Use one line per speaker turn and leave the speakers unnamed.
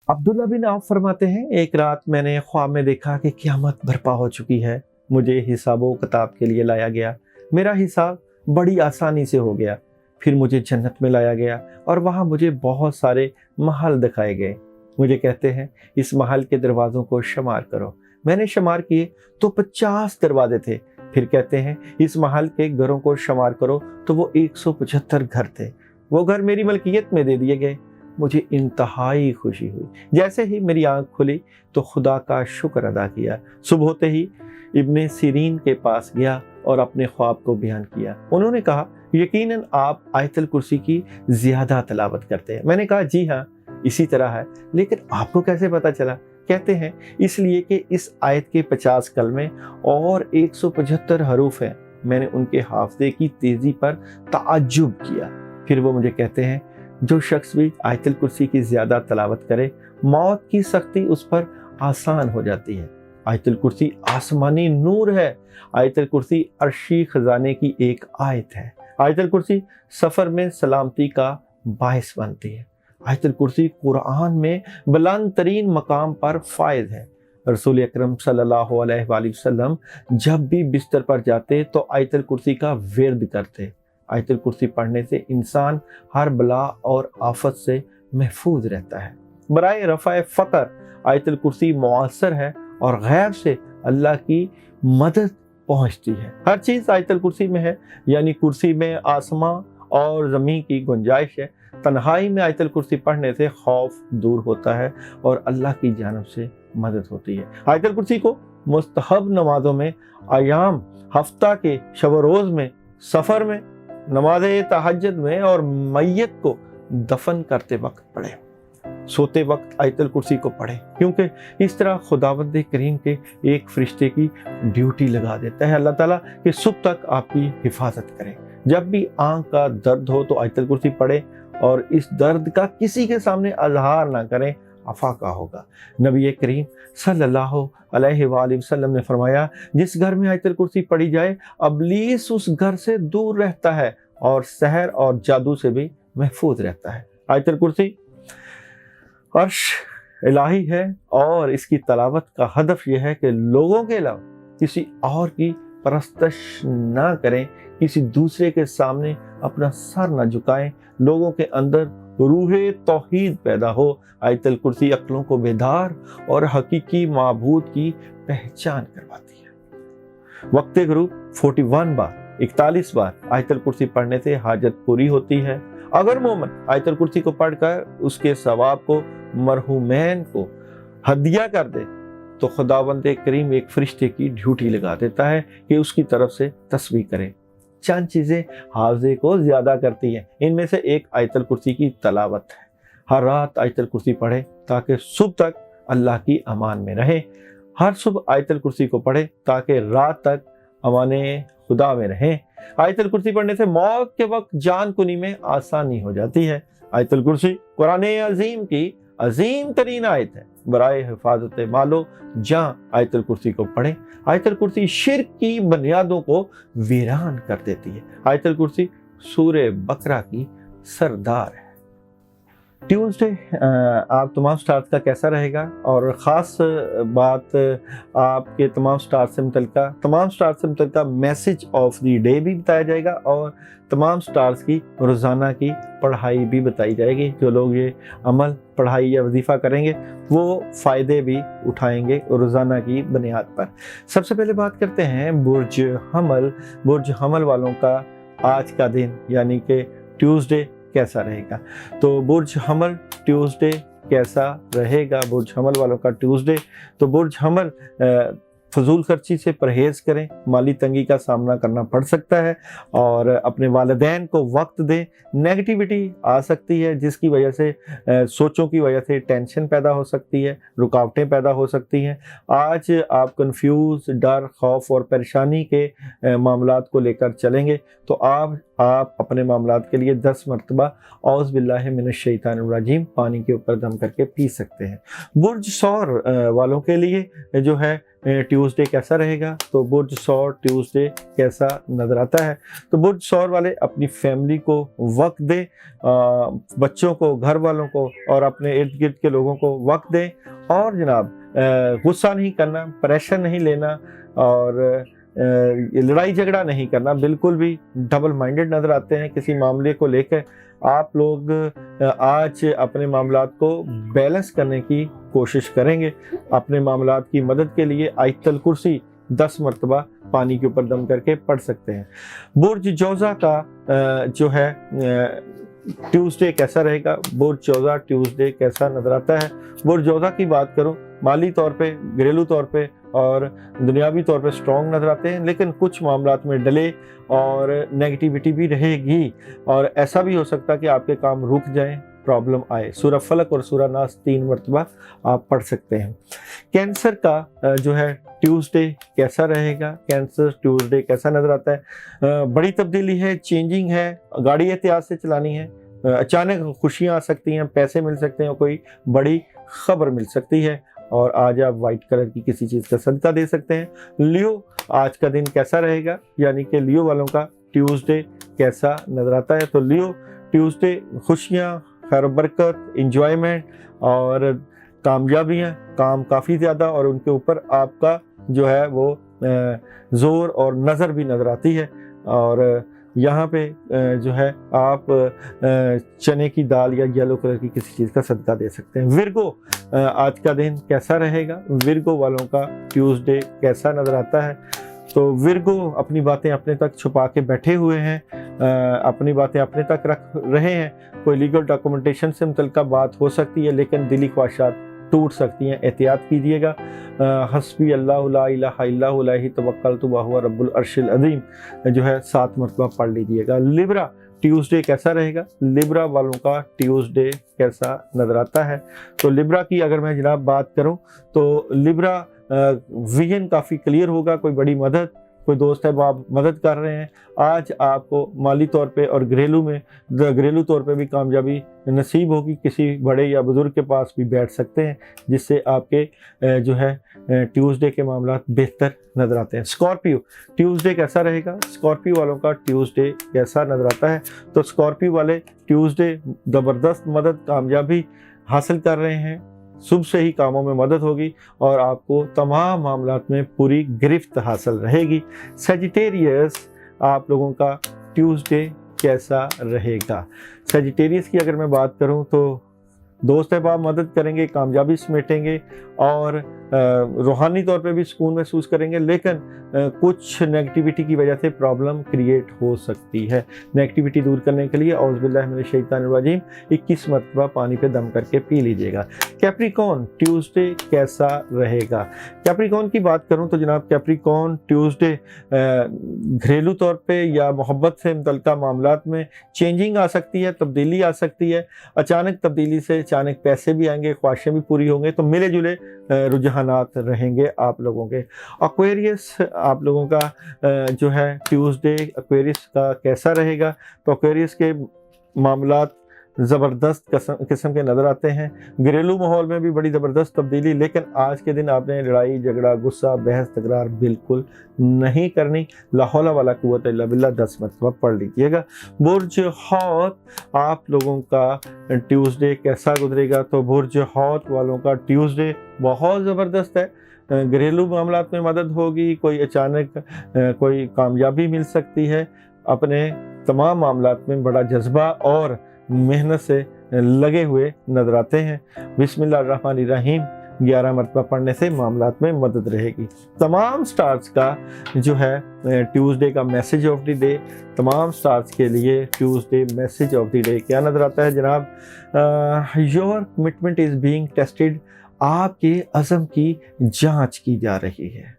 अब्दुल्ला बिन of फरमाते हैं, एक रात मैंने ख्वाब में देखा कि क़यामत बर्पा हो चुकी है। मुझे हिसाबो किताब के लिए लाया गया। मेरा हिसाब बड़ी आसानी से हो गया। फिर मुझे जन्नत में लाया गया और वहाँ मुझे बहुत सारे महल दिखाए गए। मुझे कहते हैं, इस महल के दरवाज़ों को शुमार करो। मैंने शुमार किए तो 50 दरवाजे थे। फिर कहते हैं, इस महल के घरों को शुमार करो तो वो 175 घर थे। वो घर मेरी मलकियत में दे दिए गए। मुझे इंतहाई खुशी हुई। जैसे ही मेरी आंख खुली तो खुदा का शुक्र अदा किया। सुबह होते ही इब्ने सीरीन के पास गया और अपने ख्वाब को बयान किया। उन्होंने कहा, यकीनन आप आयतुल कुर्सी की ज़्यादा तिलावत करते हैं। मैंने कहा, जी हाँ, इसी तरह है। लेकिन आपको कैसे पता चला? कहते हैं, इसलिए कि इस आयत के 50 कलमे और 175 हरूफ हैं। मैंने उनके हाफ़ज़े की तेज़ी पर ताज्जुब किया। फिर वो मुझे कहते हैं, जो शख्स भी आयतुल कुर्सी की ज़्यादा तिलावत करे, मौत की सख्ती उस पर आसान हो जाती है। आयतुल कुर्सी आसमानी नूर है। आयतुल कुर्सी अर्शी खजाने की एक आयत है। आयतुल कुर्सी सफ़र में सलामती का बायस बनती है। आयतुल कुर्सी कुरान में बुलंद तरीन मकाम पर फायद है। रसूल अकरम सल्लल्लाहु अलैहि वसल्लम जब भी बिस्तर पर जाते तो आयतुल कुर्सी का विर्द करते। आयतुल कुर्सी पढ़ने से इंसान हर बला और आफत से महफूज रहता है। बराए रफ़ा फ़क़र आयतुल कुर्सी मुअस्सर है और गैब से अल्लाह की मदद पहुँचती है। हर चीज़ आयतुल कुर्सी में है, यानी कुर्सी में आसमां और ज़मीन की गुंजाइश है। तन्हाई में आयतुल कुर्सी पढ़ने से खौफ दूर होता है और अल्लाह की जानिब से मदद होती है। आयतुल कुर्सी को मुस्तहब नमाज़ों में, अयाम हफ्ता के शब रोज़ में, सफ़र में, नमाज तहज्जुद में और मैयत को दफन करते वक्त पढ़े। सोते वक्त आयतुल कुर्सी को पढ़े, क्योंकि इस तरह खुदावंद करीम के एक फरिश्ते की ड्यूटी लगा देता है अल्लाह ताला कि सुबह तक आपकी हिफाजत करे। जब भी आंख का दर्द हो तो आयतुल कुर्सी पढ़े और इस दर्द का किसी के सामने अजहार ना करें, अफाका होगा। नबी करीम सल्लल्लाहु अलैहि वसल्लम ने फरमाया, जिस घर में आयतुल कुर्सी पढ़ी जाए, इब्लीस उस घर से दूर रहता है और सहर और जादू से भी महफूज रहता है। आयतुल कुर्सी अर्श इलाही है और इसकी तलावत का हदफ यह है कि लोगों के अलावा किसी और की परस्तश ना करें, किसी दूसरे के सामने अपना सर ना झुकाएं, लोगों के अंदर रूहे तौहीद पैदा हो। आयतुल कुर्सी अक्लों को बेदार और हकीकी माबूद की पहचान करवाती है। वक्ते गुरूब 41 बार, 41 बार आयतुल कुर्सी पढ़ने से हाजत पूरी होती है। अगर मोमिन आयतुल कुर्सी को पढ़कर उसके सवाब को मरहूमैन को हदिया कर दे तो खुदावंद करीम एक फरिश्ते की ड्यूटी लगा देता है कि उसकी तरफ से तस्बीह करें। चंद चीज़ें हाफ़ज़े को ज़्यादा करती हैं। इनमें से एक आयतुल कुर्सी की तलावत है। हर रात आयतुल कुर्सी पढ़े ताकि सुबह तक अल्लाह की अमान में रहे। हर सुबह आयतुल कुर्सी को पढ़े ताकि रात तक अमाने खुदा में रहें। आयतुल कुर्सी पढ़ने से मौत के वक्त जान कुनी में आसानी हो जाती है। आयतुल कुर्सी कुरान अजीम की अजीम तरीन आयत है। बराए हिफाजत मालो जहाँ आयतुल कुर्सी को पढ़ें। आयतुल कुर्सी शिर्क की बुनियादों को वीरान कर देती है। आयतुल कुर्सी सूरे बकरा की सरदार है। ट्यूसडे आप तमाम स्टार्स का कैसा रहेगा, और ख़ास बात आपके तमाम स्टार्स से मुतल्लिका मैसेज ऑफ द डे भी बताया जाएगा और तमाम स्टार्स की रोज़ाना की पढ़ाई भी बताई जाएगी। जो लोग ये अमल, पढ़ाई या वजीफ़ा करेंगे वो फ़ायदे भी उठाएंगे रोज़ाना की बुनियाद पर। सबसे पहले बात करते हैं बुर्ज हमल। बुर्ज हमल वालों का आज का दिन यानी कि ट्यूसडे कैसा रहेगा। तो बुर्ज हमल ट्यूसडे कैसा रहेगा? बुर्ज हमल वालों का ट्यूसडे, तो बुर्ज हमल फजूल खर्ची से परहेज़ करें। माली तंगी का सामना करना पड़ सकता है और अपने वालिदैन को वक्त दें। नेगेटिविटी आ सकती है जिसकी वजह से सोचों की वजह से टेंशन पैदा हो सकती है, रुकावटें पैदा हो सकती हैं। आज आप कंफ्यूज, डर, खौफ और परेशानी के मामलात को लेकर चलेंगे तो आप آپ اپنے معاملات کے لیے 10 مرتبہ اعوذ باللہ من الشیطان الرجیم پانی کے اوپر دم کر کے پی سکتے ہیں۔ برج ثور والوں کے لیے جو ہے ٹیوزڈے کیسا رہے گا؟ تو برج ثور ٹیوزڈے کیسا نظر آتا ہے؟ تو برج ثور والے اپنی فیملی کو وقت دیں، بچوں کو، گھر والوں کو اور اپنے ارد گرد کے لوگوں کو وقت دیں، اور جناب غصہ نہیں کرنا، پریشر نہیں لینا، اور لڑائی جھگڑا نہیں کرنا۔ بالکل بھی ڈبل مائنڈڈ نظر آتے ہیں کسی معاملے کو لے کر۔ آپ لوگ آج اپنے معاملات کو بیلنس کرنے کی کوشش کریں گے۔ اپنے معاملات کی مدد کے لیے آیت الکرسی 10 مرتبہ پانی کے اوپر دم کر کے پڑھ سکتے ہیں۔ برج جوزہ کا جو ہے ٹیوزڈے کیسا رہے گا؟ برج جوزہ ٹیوزڈے کیسا نظر آتا ہے؟ برج جوزہ کی بات کروں، مالی طور پہ، گھریلو طور پہ اور دنیاوی طور پہ سٹرونگ نظر آتے ہیں، لیکن کچھ معاملات میں ڈلے اور نیگیٹیوٹی بھی رہے گی، اور ایسا بھی ہو سکتا ہے کہ آپ کے کام رک جائیں، پرابلم آئے۔ سورہ فلق اور سورہ ناس 3 مرتبہ آپ پڑھ سکتے ہیں۔ کینسر کا جو ہے ٹیوزڈے کیسا رہے گا؟ کینسر ٹیوزڈے کیسا نظر آتا ہے؟ بڑی تبدیلی ہے، چینجنگ ہے، گاڑی احتیاط سے چلانی ہے، اچانک خوشیاں آ سکتی ہیں، پیسے مل سکتے ہیں، کوئی بڑی خبر مل سکتی ہے، اور آج آپ وائٹ کلر کی کسی چیز کا صدقہ دے سکتے ہیں۔ لیو آج کا دن کیسا رہے گا؟ یعنی کہ لیو والوں کا ٹیوزڈے کیسا نظر آتا ہے؟ تو لیو ٹیوزڈے خوشیاں، خیر و برکت، انجوائمنٹ اور کامیابیاں، کام کافی زیادہ، اور ان کے اوپر آپ کا جو ہے وہ زور اور نظر بھی نظر آتی ہے، اور یہاں پہ جو ہے آپ چنے کی دال یا یلو کلر کی کسی چیز کا صدقہ دے سکتے ہیں۔ ورگو آج کا دن کیسا رہے گا؟ ورگو والوں کا ٹیوزڈے کیسا نظر آتا ہے؟ تو ورگو اپنی باتیں اپنے تک چھپا کے بیٹھے ہوئے ہیں، اپنی باتیں اپنے تک رکھ رہے ہیں، کوئی لیگل ڈاکومنٹیشن سے متعلقہ بات ہو سکتی ہے، لیکن دلی خواہشات ٹوٹ سکتی ہیں، احتیاط کیجیے گا۔ حسبی اللہ لا الہ الا ہو علیہ توکلت وہو رب العرش العظیم جو ہے 7 مرتبہ پڑھ لیجیے گا۔ لیبرا ٹیوزڈے کیسا رہے گا؟ لیبرا والوں کا ٹیوزڈے کیسا نظر آتا ہے؟ تو لیبرا کی اگر میں جناب بات کروں تو لیبرا ویژن کافی کلیئر ہوگا، کوئی بڑی مدد، کوئی دوست ہے وہ آپ مدد کر رہے ہیں، آج آپ کو مالی طور پہ اور گھریلو طور پہ بھی کامیابی نصیب ہوگی، کسی بڑے یا بزرگ کے پاس بھی بیٹھ سکتے ہیں، جس سے آپ کے جو ہے ٹیوزڈے کے معاملات بہتر نظر آتے ہیں۔ اسکارپیو ٹیوزڈے کیسا رہے گا؟ اسکارپیو والوں کا ٹیوزڈے کیسا نظر آتا ہے؟ تو اسکارپیو والے ٹیوزڈے زبردست مدد، کامیابی حاصل کر رہے ہیں، صبح سے ہی کاموں میں مدد ہوگی، اور آپ کو تمام معاملات میں پوری گرفت حاصل رہے گی۔ سیجیٹیریس آپ لوگوں کا ٹیوزڈے کیسا رہے گا؟ سیجیٹیریس کی اگر میں بات کروں تو دوست احباب مدد کریں گے، کامیابی سمیٹیں گے، اور روحانی طور پہ بھی سکون محسوس کریں گے، لیکن کچھ نیگیٹیوٹی کی وجہ سے پرابلم کریٹ ہو سکتی ہے۔ نیگیٹیوٹی دور کرنے کے لیے اعوذ باللہ من الشیطان الرجیم 21 مرتبہ پانی پہ دم کر کے پی لیجیے گا۔ کیپریکون ٹیوزڈے کیسا رہے گا؟ کیپریکون کی بات کروں تو جناب کیپریکون ٹیوزڈے گھریلو طور پہ یا محبت سے متعلقہ معاملات میں چینجنگ آ سکتی ہے، تبدیلی آ سکتی ہے، اچانک تبدیلی سے اچانک پیسے بھی آئیں گے، خواہشیں بھی پوری ہوں گے، تو ملے جلے رجحانات رہیں گے آپ لوگوں کے۔ ایکویریس آپ لوگوں کا جو ہے ٹیوزڈے ایکویریس کا کیسا رہے گا؟ تو ایکویریس کے معاملات زبردست قسم کے نظر آتے ہیں، گھریلو ماحول میں بھی بڑی زبردست تبدیلی، لیکن آج کے دن آپ نے لڑائی جھگڑا، غصہ، بحث تکرار بالکل نہیں کرنی۔ لا حول ولا قوت الا باللہ 10 مرتبہ پڑھ لیجیے گا۔ برج حوت آپ لوگوں کا ٹیوزڈے کیسا گزرے گا؟ تو برج حوت والوں کا ٹیوزڈے بہت زبردست ہے، گھریلو معاملات میں مدد ہوگی، کوئی اچانک کوئی کامیابی مل سکتی ہے، اپنے تمام معاملات میں بڑا جذبہ اور محنت سے لگے ہوئے نظر آتے ہیں۔ بسم اللہ الرحمن الرحیم 11 مرتبہ پڑھنے سے معاملات میں مدد رہے گی۔ تمام سٹارز کا جو ہے ٹیوزڈے کا میسج آف دی ڈے، تمام سٹارز کے لیے Tuesday message of the day کیا نظر آتا ہے جناب؟ Your commitment is being tested, آپ کے عزم کی جانچ کی جا رہی ہے۔